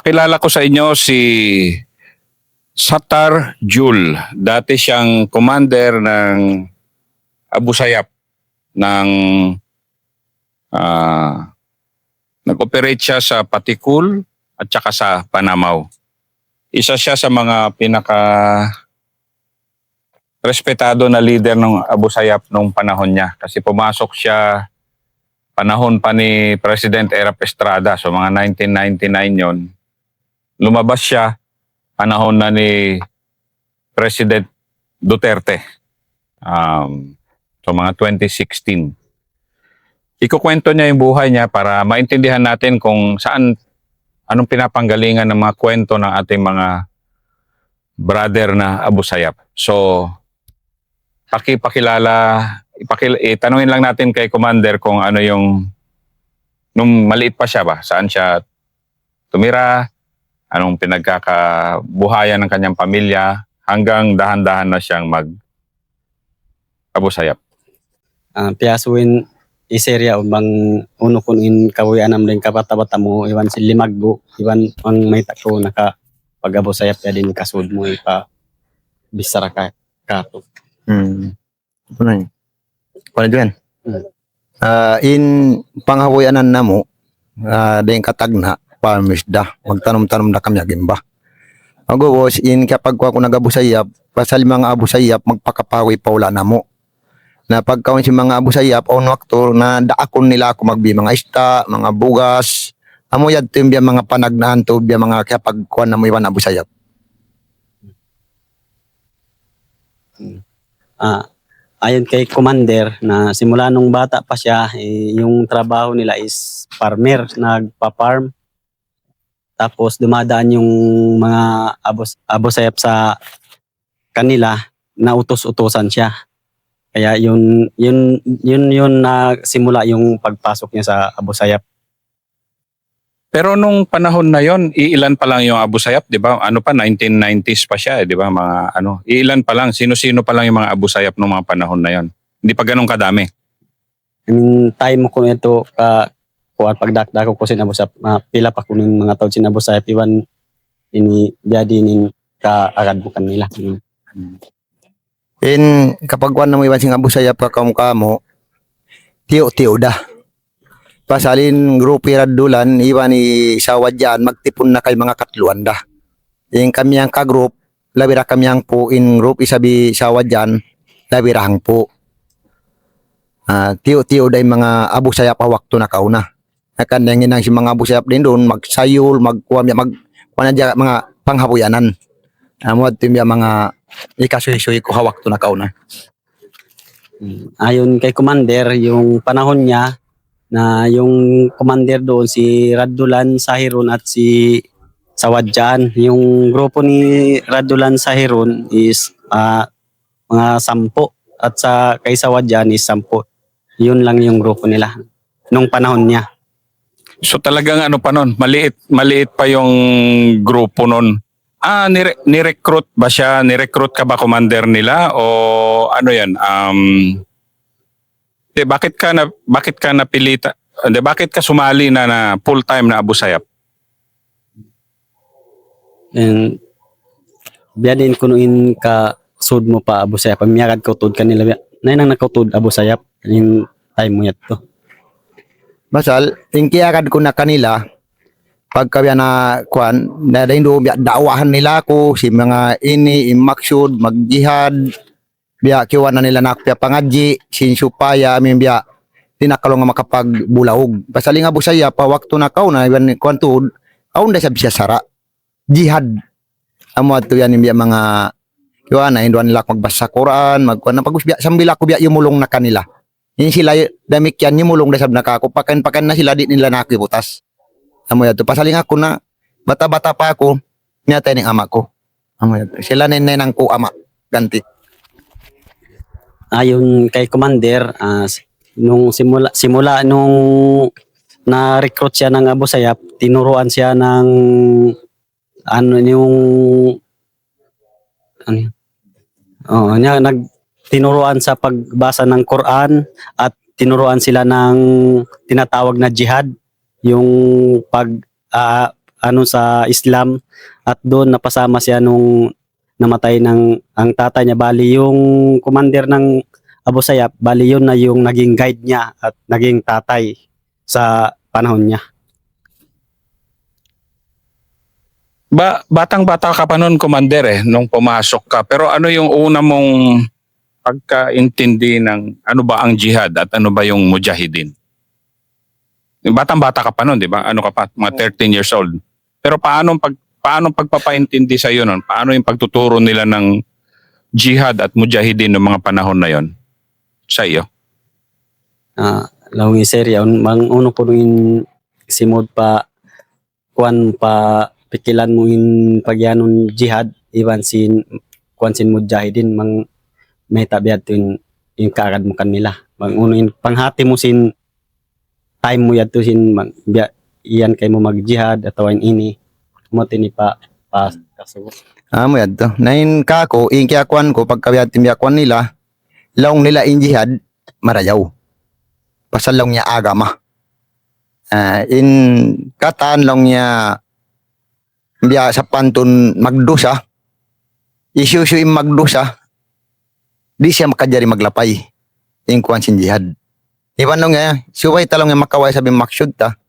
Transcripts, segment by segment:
Pakilala ko sa inyo si Sattar Jul. Dati siyang commander ng Abu Sayyaf ng nag-operate siya sa Patikul at saka sa Panamaw. Isa siya sa mga pinaka respetado na leader ng Abu Sayyaf nung panahon niya kasi pumasok siya panahon pa ni President Erap Estrada, so mga 1999 yon. Lumabas siya panahon na ni President Duterte, so mga 2016. Ikukwento niya yung buhay niya para maintindihan natin kung anong pinapanggalingan ng mga kwento ng ating mga brother na Abu Sayyaf. So, itanungin lang natin kay Commander kung ano yung, nung maliit pa siya ba, saan siya tumira, anong pinagkakabuhayan ng kanyang pamilya, hanggang dahan-dahan na siyang Abu Sayyaf. Piyasuin iserya ubang uno kunin kawi anam din kabata-bata mo iwan si limagbo iwan ang may tako naka pag Abu Sayyaf ya din kasud mo ipa bisara ka kato. Ano dyan? In panghawayanan na mo, dahil katagna, pamisda, magtanom-tanom na kami agimba. Agos, in kapag ako nag-Abu Sayyaf, pasal mga Abu Sayyaf, magpakapawi pa wala na mo. Na pagkaon si mga Abu Sayyaf, on wakto, na daakon nila ako magbi mga ista, mga bugas, amo yad to yung mga panagnahan to, yung mga kapag kuhan na mo iwan Abu Sayyaf. Ayon kay Commander na simula nung bata pa siya, yung trabaho nila is farmer, nagpa-farm. Tapos dumadaan yung mga Abu Sayyaf sa kanila, nautos-utosan siya. Kaya yun na simula yung pagpasok niya sa Abu Sayyaf. Pero nung panahon na yon, iilan pa lang yung Abu Sayyaf, di ba? Ano pa, 1990s pa siya, di ba? Iilan pa lang, sino-sino pa lang yung mga Abu Sayyaf nung mga panahon na yon. Hindi pa ganun kadami. Time mo ko ito, pagdakda ko sin Abu Sayyaf, pila pa ko ng mga taon sin Abu Sayyaf, iwan jadi kaagad mo kanila. In kapag kuhan na mo iwan sing Abu Sayyaf kakamukha mo, tiyo-tiyo da. Pasalin grupo iradulan, iwan ni sawad dyan, magtipon na kay mga katluan da. Yung kami ang ka-group, labira kami ang po in group, isabi sawad dyan, labirahang po. Tiyo-tiyo da yung mga Abu Sayyaf wakto na kauna. Nakan yung inang si mga Abu Sayyaf din doon, magsayul, mga panghabuyanan. Amod yung mga ikasuy-suy ko wakto na kauna. Ayon kay Commander, yung panahon niya, na yung commander doon si Radulan Sahirun at si Sawadjan. Yung grupo ni Radulan Sahirun is mga 10 at kay Sawadjan is 10. Yun lang yung grupo nila nung panahon niya. So talagang ano pa nun, maliit pa yung grupo nun. Ni-recruit ba siya? Ni-recruit ka ba commander nila o ano yan? Bakit ka napilita? Bakit ka sumali na full-time na Abu Sayyaf? And biya din kunuin ka sud mo pa Abu Sayyaf. Pamiyagad ka utod kanila. Nay nang nakautod Abu Sayyaf. Yung time mo yat to. Masal, ingkiyagad ko na kanila, pagkabya na kuan, na do daawahan nila ako, si mga imaksud, magjihad, biya kiwa na nila nakapya pangadji, sinsupaya, amin biya, tinakalong nga makapagbulahog. Pasaling Abu Sayyaf, pa wakto na kaw na, iban kuan tuod, kaw na siya sara, jihad. Amo ato yan, biya mga, kiwa na, hinduan nila magbasa Quran, magkuan na, sambila ko biya yumulong na kanila. Yung sila, damik yan, yumulong na sab na kako, pakan na sila, di nila nakibutas. Amo yato, pasaling ako na, bata-bata pa ako, niyatay ng ama ko. Amo yato, sila ninang ko ama, ganti. Ayon kay Commander, nung simula nung na-recruit siya ng Abu Sayyaf, tinuruan siya ng tinuruan sa pagbasa ng Quran at tinuruan sila ng tinatawag na jihad, yung sa Islam at doon napasama siya nung namatay ng ang tatay niya. Bali yung commander ng Abu Sayyaf, bali yun na yung naging guide niya at naging tatay sa panahon niya. Batang-bata ka pa noon, Commander, nung pumasok ka. Pero ano yung una mong pagkaintindi ng ano ba ang jihad at ano ba yung mujahidin? Batang-bata ka pa noon, di ba? Ano ka pa? Mga 13 years old. Pero paano pagpapaintindi sa iyo noon? Paano yung pagtuturo nila ng jihad at mujahidin ng mga panahon na yon sa iyo? Lawang sir, mang uno po nung simod pa kuan pa pikilan mo in pagyanon jihad iwan sin kuan sin mujahidin mang may tabiat in kaagad mo kanila. Mang uno in panghati mo sin time mo yadto sin mang iyan kay mo mag jihad atawan ini mo tini pa kaso. Mo yadto. Nain kako, kwan ko pagkabiyat timbiakwan nila, laong nila in jihad, marayaw. Pasal lang niya agama. In kataan lang niya biya sa pantun magdusa, isu-isu in magdusa, di siya makajari maglapay. In kwan sin jihad. Iban lang niya, suway talong niya makaway sabi maksud ta.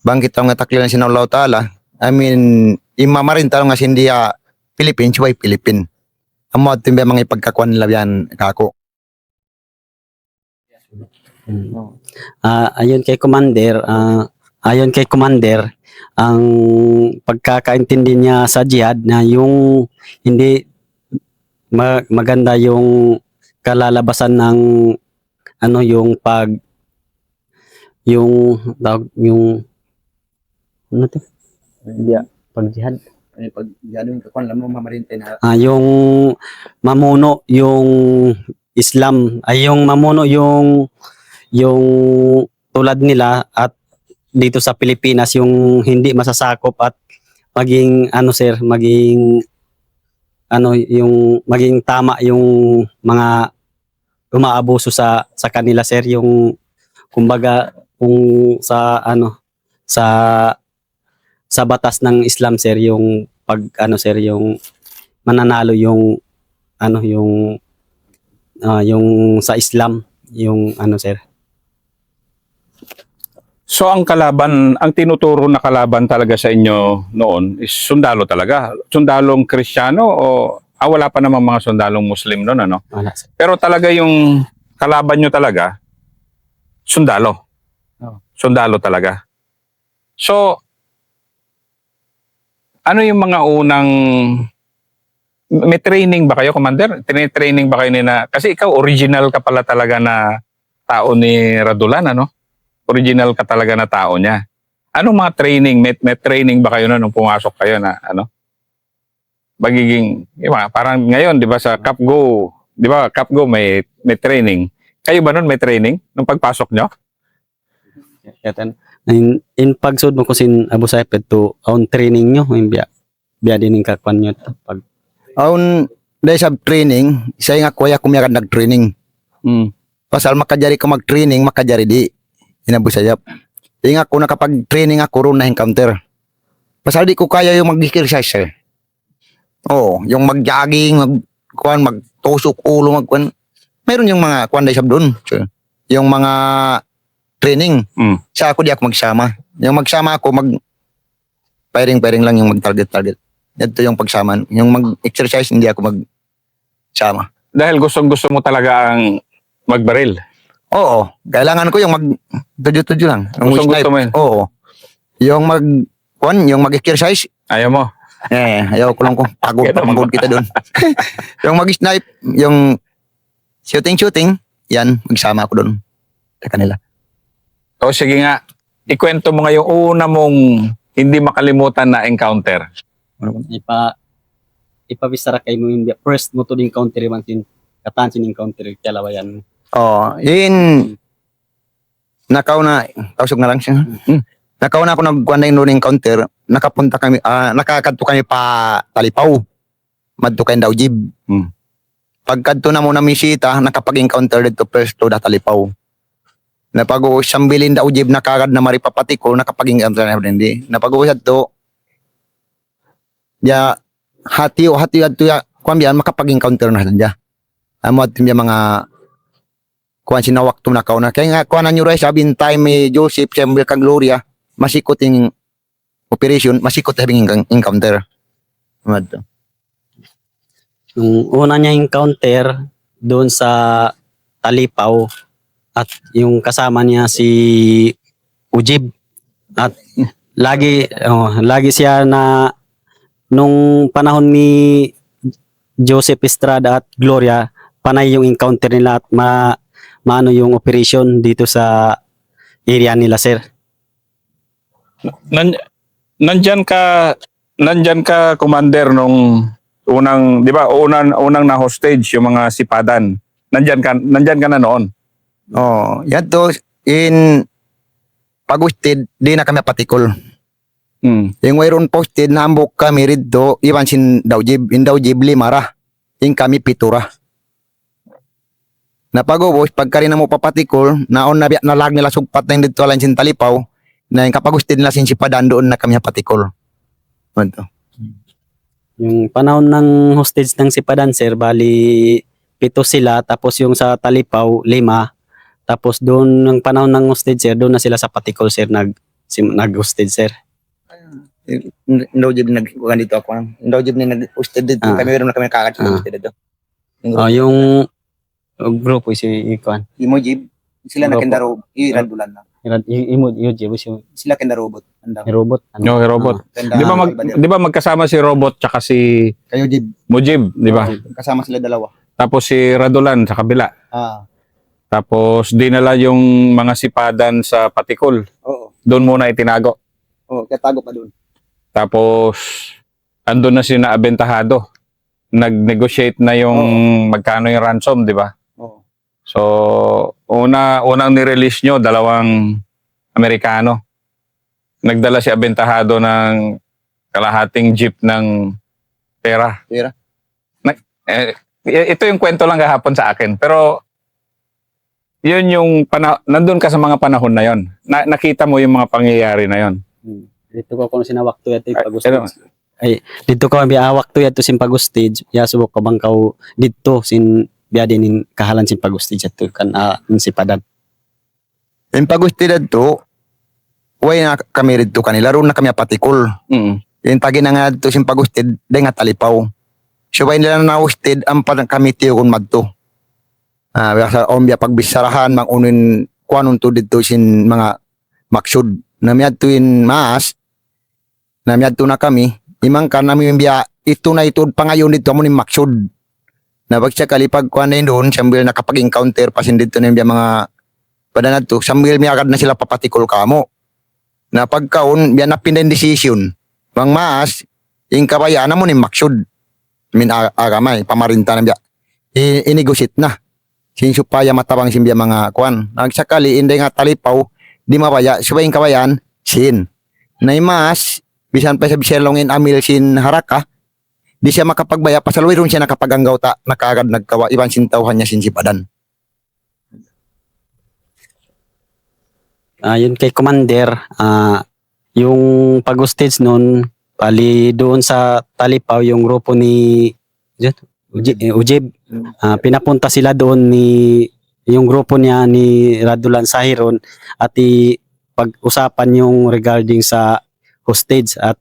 Bangkit talong nga taklilan sin Allah Ta'ala. I mean, imamarin talong nga sin dia Philippines, suway Philippine. Amo at timbe mga ipagkakuan nila yan kako. Ayon kay commander, ang pagkakaintindi niya sa jihad na yung hindi maganda yung kalalabasan ng ano yung ano to? Pag jihad Pag yan yung kakuan lang mo mamarintay na. yung mamuno yung Islam ay yung mamuno yung tulad nila at dito sa Pilipinas yung hindi masasakop at maging ano sir maging ano yung maging tama yung mga umaabuso sa kanila sir yung kumbaga kung sa ano sa batas ng Islam sir yung pag ano sir yung mananalo yung ano yung sa Islam yung ano sir. So ang tinuturo na kalaban talaga sa inyo noon is sundalo talaga. Sundalong Kristiyano o wala pa namang mga sundalong Muslim noon ano? Wala sir. Pero talaga yung kalaban nyo talaga sundalo. Sundalo talaga. So ano yung mga unang may training ba kayo, Commander? Training ba kayo kasi ikaw original ka pala talaga na tao ni Radulan ano? Original ka talaga na tao niya. Anong mga training? May training ba kayo nung pumasok kayo na ano? Magiging, parang ngayon, di ba sa CapGo, di ba CapGo may training. Kayo ba nun may training nung pagpasok nyo? In pagsud mo ko sin Abu Sayyaf to on training nyo yung biya din yung kakwan nyo pag Dahil sa training, isa nga kuya kumiyakan nag-training. Pasal makajari ka mag-training, makajari di. Abu Sayyaf. Inga ko nakapag-training ako ron na encounter. Pasal di ko kaya yung mag-exercise. Oo, yung mag-jogging, mag-tusok ulo, magkuan. Meron yung mga kuan dahil doon. Yung mga training. Sa ako di ako magsama. Yung magsama ako, pairing-pairing lang yung mag-target-target. Ito yung pagsama. Yung mag-exercise, hindi ako magsama. Dahil gustong-gusto mo talaga ang magbaril. Oo, kailangan ko yung mag-tudyo-tudyo lang. Gusto mo yun? Oo. Yung mag-exercise. Ayaw mo? Ayaw ko lang ko. Pagod kita doon. Yung mag-snipe, yung shooting, yan, magsama ako doon sa kanila. O sige nga, ikwento mo nga yung una mong hindi makalimutan na encounter. Ipabisara kay mo yung first mo to encounter man sin katan sin encounter kalawayan. Nakaw na, tausog na lang siya. Nakaw na ako nagkuhan na yung encounter, nakapunta kami, nakakadto kami pa Talipaw. Madto kayo daw jib. Pagkadto na muna misita, nakapag-encounter dito first to da Talipaw. Napag-uusang bilin daw jib, nakagad na maripapati ko, nakapag-encounter na hindi. Napag-uusad to, Ya hati at ya kuan biyan makapag-encounter na dia. Amo at yung mga kuan sina waktu na kauna kay nga kuan nyo ray sabi time ni Joseph Samuel kag Gloria masikot yung operation, masikot having encounter. Madto. Yung una niya encounter doon sa Talipaw at yung kasama niya si Ujib at lagi siya na nung panahon ni Joseph Estrada at Gloria panay yung encounter nila at maano yung operation dito sa area nila, sir. Nandyan ka commander nung unang, 'di ba? Unang na hostage yung mga sipadan. Nandyan ka na noon. Oh, yan to in pag-hosted di na kami patikol. Yung mayroon posted na ambok kami rito iwan sin Daujib, in Daujib limara. Yung kami pitura. Na pag-ubos pagka rin na mo papatikol naon na nalag nila sugpat na dito alang sin Talipaw na yung kapag-hosted nila sin sipadan doon na kami patikol. Ano? Yung panahon ng hostage ng Sipadan, sir, bali 7 sila, tapos yung sa Talipaw 5, tapos doon ng panahon ng hostage, sir, doon na sila sa Patikol, sir, nag-hostage, sir. Daujib nag-kuhan dito ako. Daujib ni nag-hosted dito. Kami meron na kami kakad-hosted dito. Yung grupo si Ikuan. Imojib, sila na Grupo. kendaro, irandulan na. Sila kendaro robot. Robot. No, robot. Di ba magkasama si Robot tsaka si Kayo Jib, Mujib, di ba? kasama sila dalawa. Tapos si Radulan sa kabila. Tapos dinala yung mga sipadan sa Patikol. Oo. Doon muna itinago. Oo, kaya tago pa doon. Tapos andun na sila abentahado. Nag-negotiate na yung magkano yung ransom, di ba? Oo. So, unang ni-release nyo, 2 Amerikano. Nagdala si abentahado ng kalahating jeep ng pera. Pera? Ito yung kwento lang kahapon sa akin. Pero, yun yung nandun ka sa mga panahon na yon. Nakita mo yung mga pangyayari na yon. Dito ko kung sinawak to yato yung pag-hostage. Dito ko biawak to yato sin pag-hostage. Subok ka bang kau dito sin biya din kahalan sin pag-hostage yato kan Sipadan. Yung pag-hosted to, way na kami rito kanila, roon na kami patikol. Yung pagi na nga dito sin pag-hosted, day nga Talipaw. So, way nila na hosted, ang parang kami tiyo kung magto. Sa ombya pagbisarahan, mangunin kuanon to dito sin mga maksud. Namiyad to in maas, namiyad to na kami, imang ka namin biya, ito na ito pa ngayon dito mo ni maksud. Na pag siya kalipag kuanin doon, sambil nakapag-encounter pa sin dito na biya mga padanad to, sambil miyagad na sila papatikol kamo. Na pagkaon, biya na pindan decision. Mang maas, yung kabayaan mo ni maksud. Agamay, pamarinta na biya. Inegosit na. Sinsupaya matabang simbiya mga kuan. Nagsakali, hindi nga Talipaw, di mabaya, subayang kabayan, sin. Naimas, bisan pa sa biselongin amil sin haraka, di siya makapagbaya, pasaluwi ron siya nakapaganggaw ta, nakagad nagkawa, iban sintawhan niya sin Sipadan. Yun kay Commander, yung pag-hostage nun, bali doon sa Talipaw, yung grupo ni Ujib, pinapunta sila doon yung grupo niya ni Radulan Sahiron at pag-usapan yung regarding sa hostage at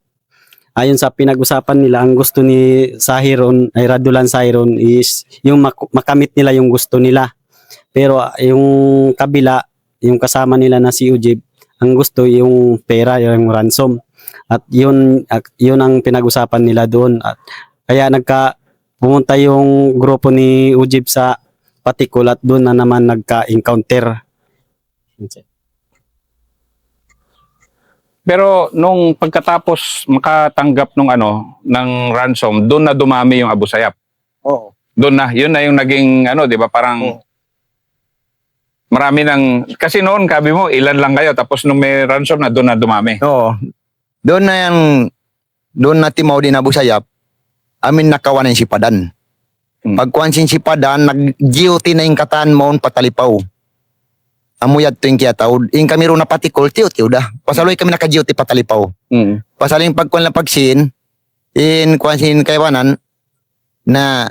ayon sa pinag-usapan nila ang gusto ni Sahiron ay Radulan Sahiron is yung makamit nila yung gusto nila pero yung kabila yung kasama nila na si Ujib ang gusto yung pera yung ransom at yun ang pinag-usapan nila doon at kaya pumunta yung grupo ni Ujib sa Patikul at doon na naman nagka-encounter. Pero nung pagkatapos makatanggap ng ransom, doon na dumami yung Abu Sayyaf. Oo. Doon na, yun na yung naging di ba parang marami kasi noon sabi mo ilan lang kayo tapos nung may ransom na doon na dumami. Oo. Doon na timaw din Abu Sayyaf, amin nakawanan si Sipadan. Pagkuhan sin Sipadan, nag-duty na yung kataan mo Patalipaw. Amuyad to yung kiyataw. Yung kami ro na Patikol, tiyo-tiyo da. Pasaloy kami naka-duty Patalipaw. Pasaling pagkuhan lang pagsin, in kwansin kaywanan na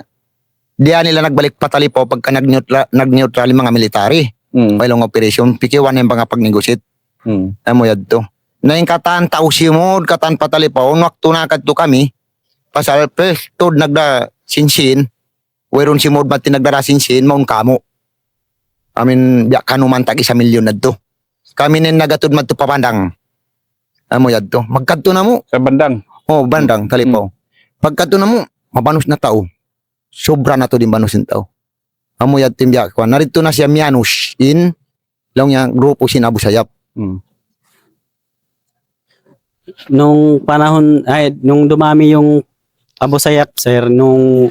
diyan nila nagbalik patalipo pagka nag-neutral yung mga military. Walang operation. Pikiwan yung mga pag-negotiate. Amo yadto. Na yung katan tausimod, katan patalipo, waktu nakad to kami, pasal pres, tod nagda sinsin, wayron simod ba't nagdara sinsin, maun kamo. Amin, biyak kanuman tag 1 milyon na to. Kami nin nagatod man to papandang. Amo yadto. Magkadto na mo. Sa bandang. Oh, bandang, talipaw. Pagkadto na mo, mabanos na tao. Sobra na to din banos yung tao. Amo yadto yung biyak. Narito na siya Mianos in lang yung grupo sin Abu Sayyaf. Nung panahon, nung dumami yung Abu Sayyaf, sir, nung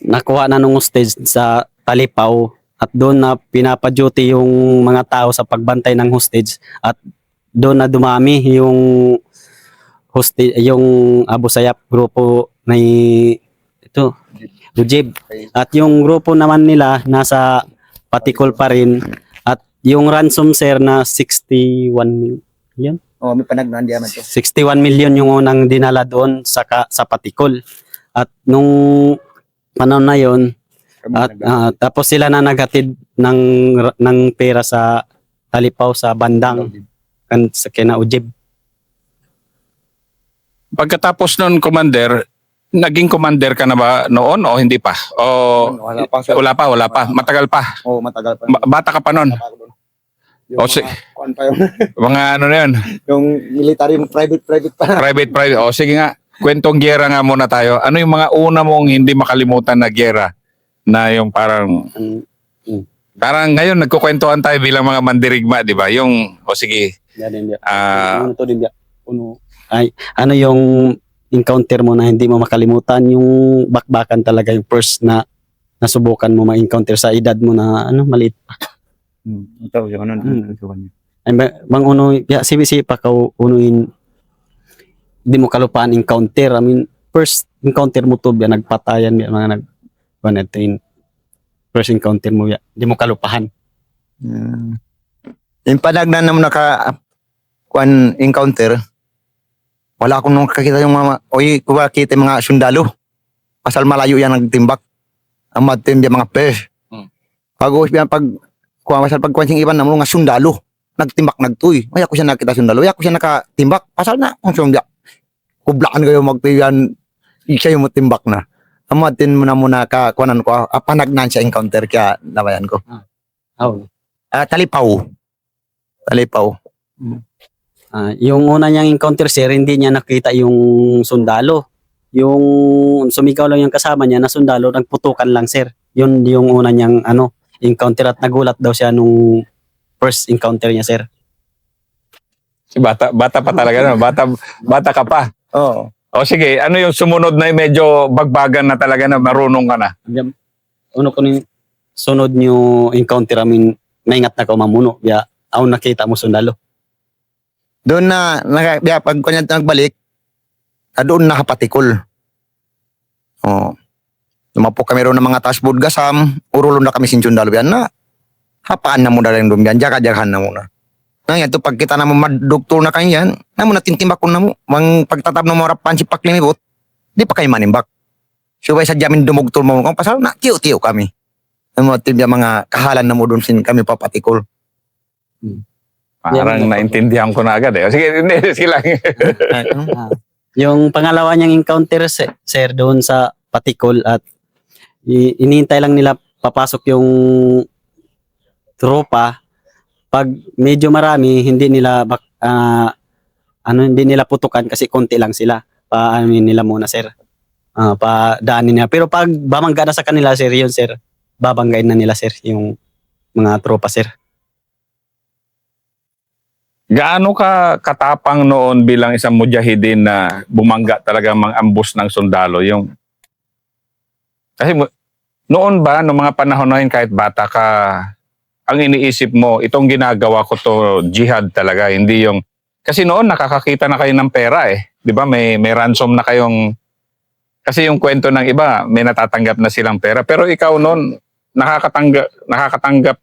nakuha na nung hostage sa Talipaw at doon na pinapa-duty yung mga tao sa pagbantay ng hostage at doon na dumami yung hostage, yung Abu Sayyaf grupo na ito, Ujib. At yung grupo naman nila nasa Patikol pa rin at yung ransom, sir, na 61 million. Oh, may panagnan diyan to. 61 million yung unang dinala doon sa Patikol. At nung panahon na yon at tapos sila na naghatid ng pera sa Talipaw sa bandang sa kina Ujib. Pagkatapos nun, Commander, naging commander ka na ba noon o hindi pa? O Wala pa, sir. wala pa. Matagal pa. Oh, matagal pa. Bata ka pa noon. Yung O, si- kuwan pa yun. Mga ano na yun, Yung military, private pa. private. O sige nga, kwentong gyera nga muna tayo. Ano yung mga una mong hindi makalimutan na gyera? Na yung parang ngayon nagkukwentuhan tayo bilang mga mandirigma, di ba? Yung, o sige, Ano to din ano yung encounter mo na hindi mo makalimutan, yung bakbakan talaga, yung first na nasubukan mo ma-encounter sa edad mo na maliit pa. Ito, yung ano. Ay, bang uno, sibisi pa ka unuin, di mo kalupaan encounter. I mean, first encounter mo to, nagpatayan, mga first encounter mo, di mo kalupahan. Yung panagnan naman kuwan encounter, wala akong nung kakita yung kita yung mga sundalo. Pasal malayo yan nagtimbak. Ang matim yung mga pes. Pag kuwansing iban naman nga sundalo, nagtimbak nagtuy. Ay ako siya nakita sundalo, ay ako siya nakatimbak. Pasal na, kung sundalo, kublaan kayo magtuyan, siya yung matimbak na. Amatin mo na muna kuwanan ko, panagnan siya encounter kaya nabayan ko. Talipaw. Yung una niyang encounter, sir, hindi niya nakita yung sundalo. Yung sumigaw lang yung kasama niya na sundalo, nagputukan lang, sir. Yun yung una niyang encounter at nagulat daw siya nung first encounter niya, sir. si bata pa talaga, no? Bata ka pa. Oo. O sige, ano yung sumunod na yung medyo bagbagan na talaga na marunong ka na? Ano ko ni sunod niyo encounter, maingat na ka mamuno. Kaya ako nakita mo sundalo. Doon pag kanya nagbalik, doon nakapatikol. Oh. Lumapok kami ron ng mga tasbud gasam, urulon na kami sinjundalo yan na, hapaan na muna rin doon yan, jagahan na muna. Ngayon, ito pag kita na mo madoktor na kayo yan, na mo natintimbak ko na mo, mang pagtatab na mo rapan si paklimibot, di pa kayo manimbak. So, sa jamin dumugtol mo, kung pasal na, tiyo-tiyo kami. Mga kahalan na mo doon sin kami papatikol. Parang naintindihan ko na agad eh. Sige, hindi, sila. Yung pangalawa niyang encounter, sir, doon sa Patikol at inihintay lang nila papasok yung tropa. Pag medyo marami, hindi nila putukan kasi konti lang sila. Paanin nila muna, sir. Padaanin nila. Pero pag bamangga na sa kanila, sir, yun, sir, babanggain na nila, sir, yung mga tropa, sir. Gaano ka katapang noon bilang isang mujahidin na bumangga talaga mang-ambus ng sundalo? Kasi noon ba, noong mga panahon na yun, kahit bata ka, ang iniisip mo, itong ginagawa ko to jihad talaga, hindi yung... Kasi noon nakakakita na kayo ng pera eh. Di ba? May ransom na kayong... Kasi yung kwento ng iba, may natatanggap na silang pera. Pero ikaw noon, nakakatanggap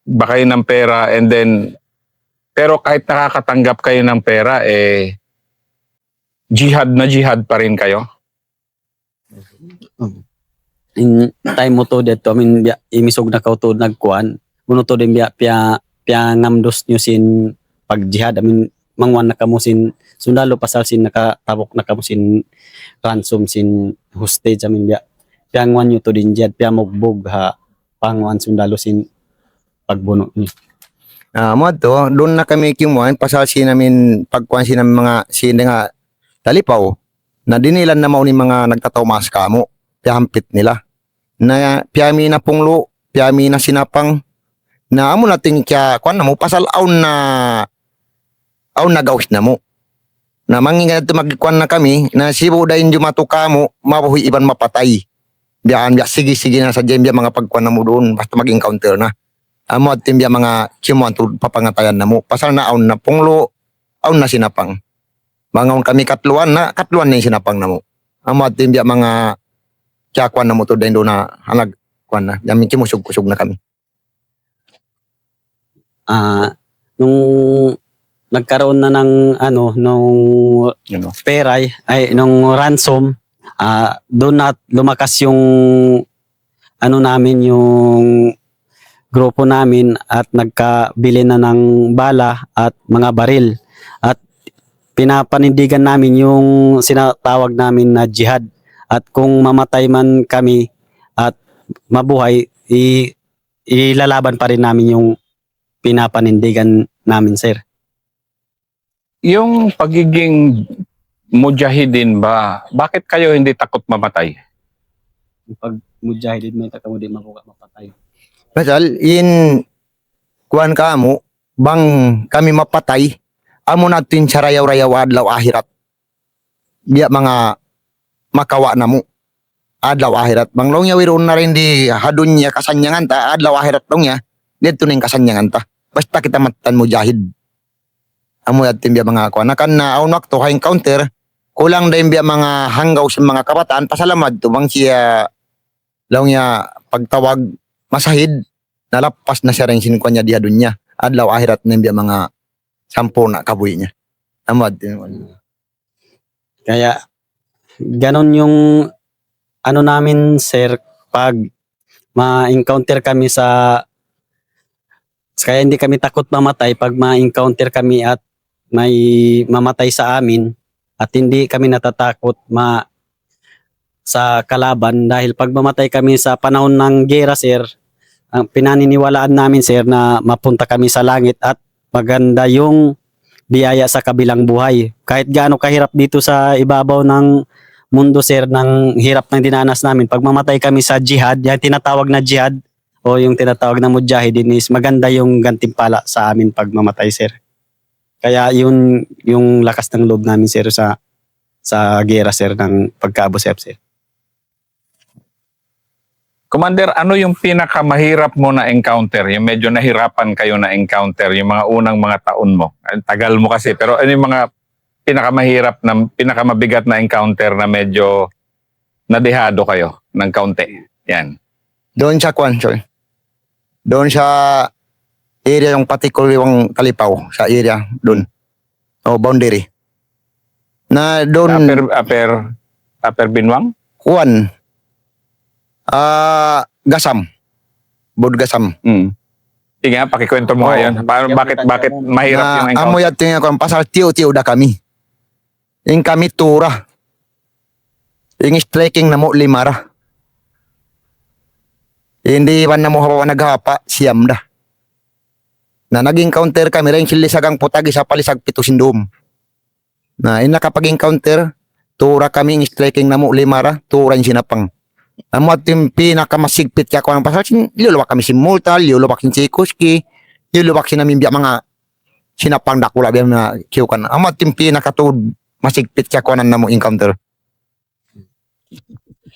ba kayo ng pera and then... Pero kahit nakakatanggap kayo ng pera, jihad na jihad pa rin kayo? In time mo to dito, imisog na kauto nagkuan. Uno to din pia ngamdos nyo sin pagjihad. Mangwan na kamo sin sundalo pasal sin nakatabok na kamo sin ransom sin hostage. Pia ngwan nyo to din jihad. Pia mugbog ha pangwan sundalo sin pagbuno ni. Mo to, doon na kami kimuan pasal namin pagkuan namin mga nga talipaw na dinilan na mao ni mga nagtatawas kamo. Piyampit nila. Na piyami na punglo, piyami na sinapang na amo natin kaya kuan na mo pasal aun na gawas na mo. Na mangingat magkuan na kami na sibo dahin jumatuka mo mabuhi iban mapatay. Biyan sige na sa biya mga pagkuan na mo doon basta mag-encounter na. Amo at biya mga kimuan to papangatayan na mo. Pasal na aun na punglo, aun na sinapang. Mangaon kami katluan na yung sinapang na mo. Amo at biya mga kaya kuan na mo to din doon na hanag kuan na. Yamin kimusog-kusog na kami. Nung nagkaroon na ng nung peray ay nung ransom, doon na lumakas yung namin yung grupo namin at nagkabili na ng bala at mga baril at pinapanindigan namin yung sinatawag namin na jihad. At kung mamatay man kami at mabuhay, ilalaban pa rin namin yung pinapanindigan namin, sir. Yung pagiging mujahidin ba, bakit kayo hindi takot mamatay? Pag mujahidin may takamo di mabuka mapatay. Pasal kuan ka mo bang kami mapatay amo natin sa rayaw-rayaw adlaw ahirat. Biya mga makawa na mo adlaw ahirat manglong ya wiron na rin di hadun niya kasanyangan ta adlaw ahirat dong ya dito ning kasanyangan ta basta kita matan mujahid amo yatin biya mga kuan kan na aunok to encounter kulang din biya mga hanggaw sa mga kabataan pasalamat to bang siya long ya pagtawag masahid nalapas na siya rin sinukuan niya di hadun niya adlaw ahirat na biya mga sampo na kabuhi niya amo yatin Kaya ganon yung namin, sir, pag ma-encounter kami kaya hindi kami takot mamatay pag ma-encounter kami at may mamatay sa amin at hindi kami natatakot sa kalaban dahil pag mamatay kami sa panahon ng gera, sir, ang pinaniniwalaan namin, sir, na mapunta kami sa langit at maganda yung biyaya sa kabilang buhay. Kahit gaano kahirap dito sa ibabaw ng mundo, sir, ng hirap ng dinanas namin. Pag mamatay kami sa jihad, yung tinatawag na jihad o yung tinatawag na mujahidin is maganda yung gantimpala sa amin pag mamatay, sir. Kaya yun yung lakas ng loob namin, sir, sa gera, sir, ng pagka-Abu Sayyaf, sir. Commander, ano yung pinakamahirap mo na encounter? Yung medyo nahirapan kayo na encounter, yung mga unang mga taon mo. Tagal mo kasi, pero ano yung mga pinakamabigat na encounter na medyo nadehado kayo ng kaunti? Yan. doon sa kuan sir doon sa area yung particular yung Talipaw sa area doon o boundary na doon Upper Binwang? kuan Gasam Budgasam Sige nga, pakikwento mo ngayon. Bakit mahirap yung na encounter? amo yatin nga kuan pasal tiyo-tiyo da kami yung kami tura yung striking na mo limara hindi man na mo naghapa siyam da na naging counter kami rin silisagang putagi sa palisag pito sindom na nakapag-encounter tura kami yung striking na mo limara tura yung sinapang amo at yung pinakamasigpit kaya ko ng pasal lulubak kami si Multal lulubak si Sikorsky lulubak si namin biya mga sinapang dakula biya na kiyukan amo at yung pinakatud masigpit kaya ko na mo encounter.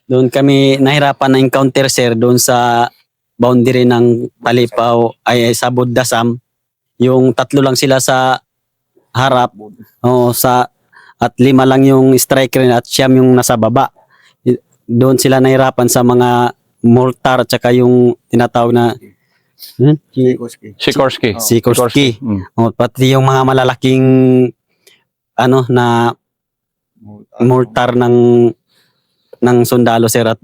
Doon kami nahirapan na encounter, sir, doon sa boundary ng Talipaw ay sa Budgasam. Yung 3 lang sila sa harap at 5 lang yung striker at siyam yung nasa baba. Doon sila nahirapan sa mga mortar at saka yung tinatawag na Sikorsky. Pati yung mga malalaking na mortar ng sundalo sir, at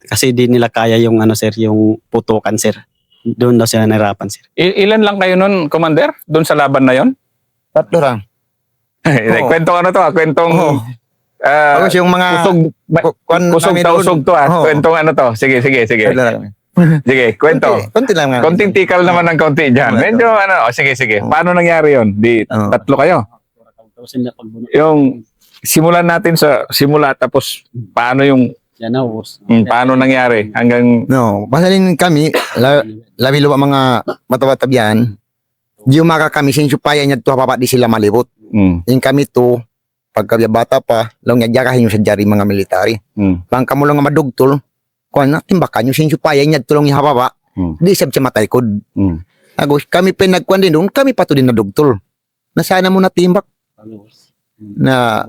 kasi di nila kaya yung ano sir, yung putukan sir. Doon daw sila nahirapan sir. Ilan lang kayo nun, Commander? Doon sa laban na yon? Tatlo lang. Oo. Kwentong ano to, kwentong Oo. Tapos yung mga kusog tausog to Oo. Kwentong ano to. Sige. Tatlo lang. Sige, kwento. Konti lang nga. Konting tikal naman ng konti dyan. Medyo ano, sige. Oo. Paano nangyari yon? Oo. Tatlo kayo. Yung simulan natin sa simula, tapos paano yung paano nangyari hanggang No, pasalin kami, labi lupa mga matawatab yan, di umaka kami, sinsupaya niya to, papa di sila malibot. Yung kami to, pagka bata pa, lang nagyakahin yung sa jari mga military. Bang kamo lang nga madugtol, kung na, timbakan yung sinsupaya niya tulong yung hababa, di sab siya mataykod. Agos, kami pinagkuhan din doon, kami pa to din nadugtol. Nasana mo na timbak. Na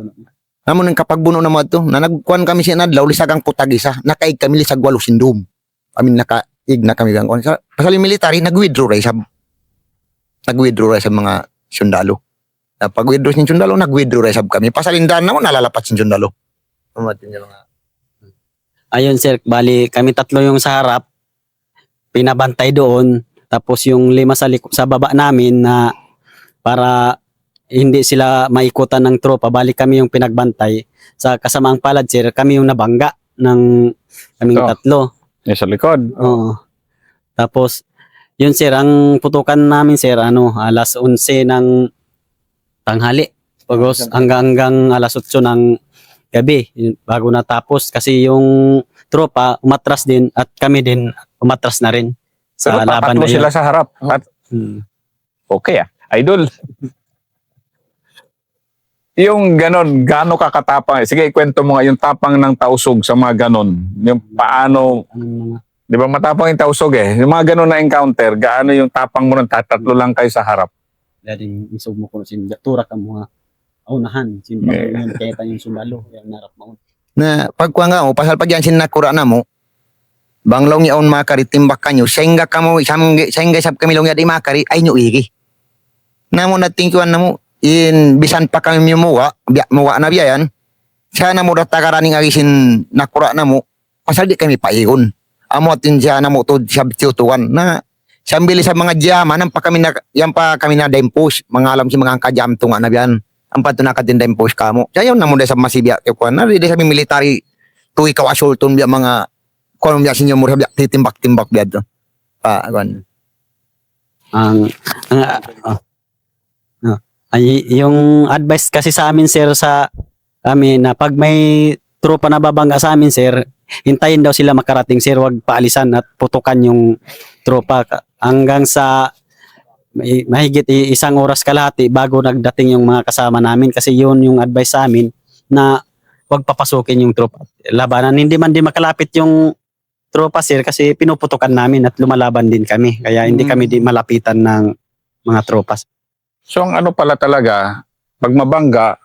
namo nang kapagbuno na mo to, na nagkuhan kami siya nadlaw lisagang putag isa, nakaig kami lisag walo sindum. Amin nakaig na kami gang sa pasalin military nag-withdraw ra sa mga sundalo. Na pag-withdraw sin sundalo nag-withdraw ra sab kami. Pasalindan na mo nalalapat sin sundalo. Umatin niya mga. Ayun sir, bali kami tatlo yung sa harap, pinabantay doon, tapos yung 5 sa baba namin na para hindi sila maikutan ng tropa, bali kami yung pinagbantay. Sa kasamaang palad sir, kami yung nabangga ng kaming tatlo. sa likod. Oo. Tapos yun sir, ang putukan namin sir, alas 11 ng tanghali. Pagos hanggang alas 8 ng gabi bago natapos, kasi yung tropa umatras din at kami din umatras na rin sa Pero laban tatlo na yun. sila sa harap. At okay idol. Yung ganon, gaano kakatapang? Sige, ikwento mo nga yung tapang ng tausog sa mga ganon. Yung paano, di ba matapang yung tausog yung mga ganon na encounter, gaano yung tapang mo ng tatlo lang kayo sa harap? Dading isog mo ko sin tura ka mo unahan sin yun kaya tayong sumalo yung narap mo. Na pagkuha nga mo, pasal pag yan sinakura na mo, banglaw niya on makari timbak kanyo, sengga kamo, sengga sab kami long di makari, ay nyo igi. Namo natingkuan na mo, in bisan pa kami muwa na biyayan, sana mo datagaraning agisin nakura na mo, pasal di kami paigon. Amo atin siya na mo to sab tiutuan na sambili sa mga jama nang pa kami na yan pa kami na dempos, mga alam si mga kajam tunga na biyan. Ang pato na katin dempos kamo. Kaya yun na mo sa masibya kuan na di sa military tu ikaw asulton biya mga kuan biya sinyo mo biya titimbak-timbak biya to. Kuan. Yung advice kasi sa amin sir sa amin na pag may tropa na babangga sa amin sir, hintayin daw sila makarating sir, wag paalisan at putukan yung tropa hanggang sa mahigit 1 oras kalahati bago nagdating yung mga kasama namin, kasi yun yung advice sa amin na wag papasukin yung tropa. Labanan, hindi man din makalapit yung tropa sir kasi pinuputukan namin at lumalaban din kami, kaya hindi kami di malapitan ng mga tropas. So ang ano pala talaga, pag mabangga,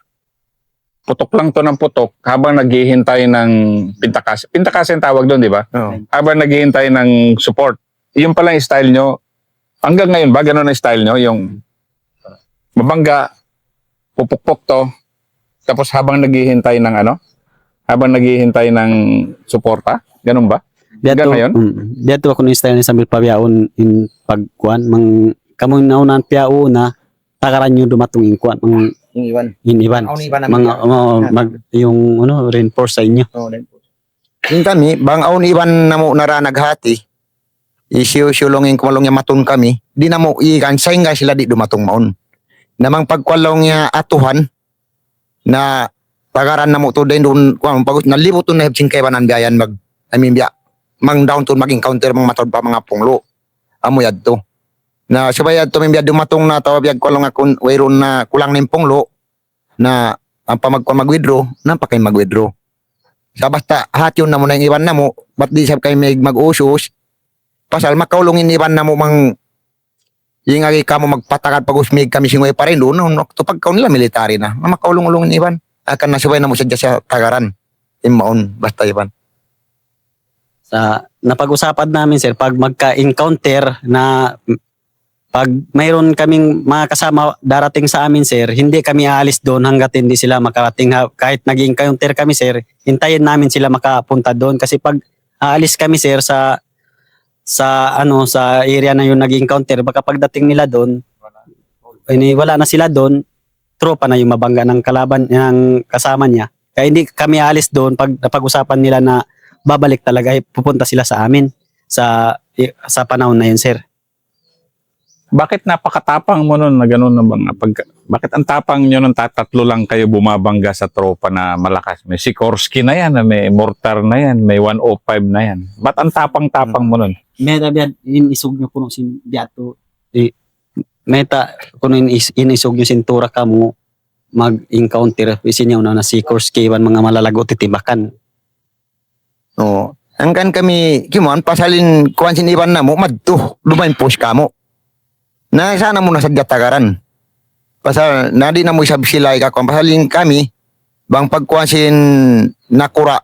putok lang to ng putok habang naghihintay ng pintakas. Pintakas yung tawag doon, di ba? Habang naghihintay ng support. Yung pala yung style nyo. Hanggang ngayon ba, ganun ang style nyo? Yung mabangga, pupukpok to, tapos habang naghihintay ng ano? Habang naghihintay ng suporta? Ganun ba? Hanggang ngayon? Dito ako ng style ni Samuel Pabiaon in pagkuan. Kamong naunan piao na takaran yung dumatong inkuan. Yung iwan. Iniwan. Yung reinforce sa inyo. Yung kami, bang aun iwan na mo naranaghati, isiyo-siyulongin kumalong niya matun kami, di na mo ikan, sayang sila di dumatong maun. Namang pagkwalong niya atuhan, na pagaran na mo to din doon, pag nalibot to na hepsin kay banan biyayan mang down to mag-encounter mga matod pa mga punglo. Amo yad to. Na sabay to may dumatong na tawag kwalong akon wayron na kulang ning punglo na ang mag-withdraw, na pa kay mag-withdraw. Sa basta hatyon na mo na iwan na mo, ba't di sab kay mag-usos, pasal makaulungin iwan na mo mang yung agi ka mo magpatakat pag-usmig kami singoy pa rin doon, to pagkaon nila military na, makaulong-ulungin iwan, akan nasabay na mo sa tagaran, imaon, basta iwan. Sa napag-usapan namin sir, pag magka-encounter na pag mayroon kaming mga kasama darating sa amin, sir, hindi kami aalis doon hanggat hindi sila makarating. Kahit nag-encounter kami, sir, hintayin namin sila makapunta doon. Kasi pag aalis kami, sir, sa area na yung nag-encounter, baka pagdating nila doon, wala na sila doon, tropa na yung mabangga ng kalaban, ng kasama niya. Kaya hindi kami aalis doon pag napag-usapan nila na babalik talaga, pupunta sila sa amin sa panahon na yun, sir. Bakit napakatapang mo nun na gano'n na bang? Bakit ang tapang nyo nung tatlo lang kayo bumabangga sa tropa na malakas? May Sikorsky na yan, may Mortar na yan, may 105 na yan. Ba't ang tapang-tapang mo nun? Meta biyan inisog nyo kuno sin diato. Meta kuno inisog nyo sintura ka mo mag-encounter isin na si Sikorsky wan mga malalago titibakan. Oo. Hanggang kami, kimon, pasalin kuhan siniban na mo, madto, lumayan push ka mo. Na sana mo nasa gatagaran. Pasal, na di na mo isab sila ikakuan. Pasalin kami, bang pagkuhan sin nakura,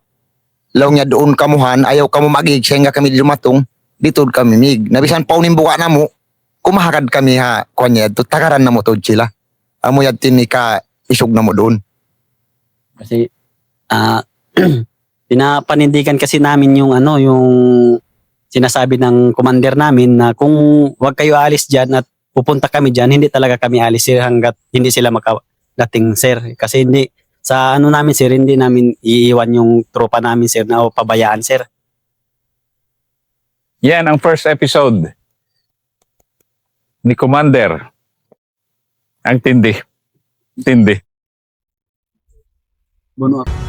law niya doon kamuhan, ayaw kamo magig, siya nga kami lumatong, dito kami mig. Nabisan paunin buka na mo, kumahagad kami ha, kuhan niya, tagaran na mo to sila. Amo yad tinika, isog na mo doon. Kasi pinapanindigan kasi namin yung yung sinasabi ng commander namin na kung wag kayo alis diyan at pupunta kami diyan, hindi talaga kami alis sir hangga't hindi sila makadating sir. Kasi hindi sa namin sir, hindi namin iiwan yung tropa namin sir na pabayaan sir. Yan ang first episode ni Commander. Ang tindi. Tindi. Buno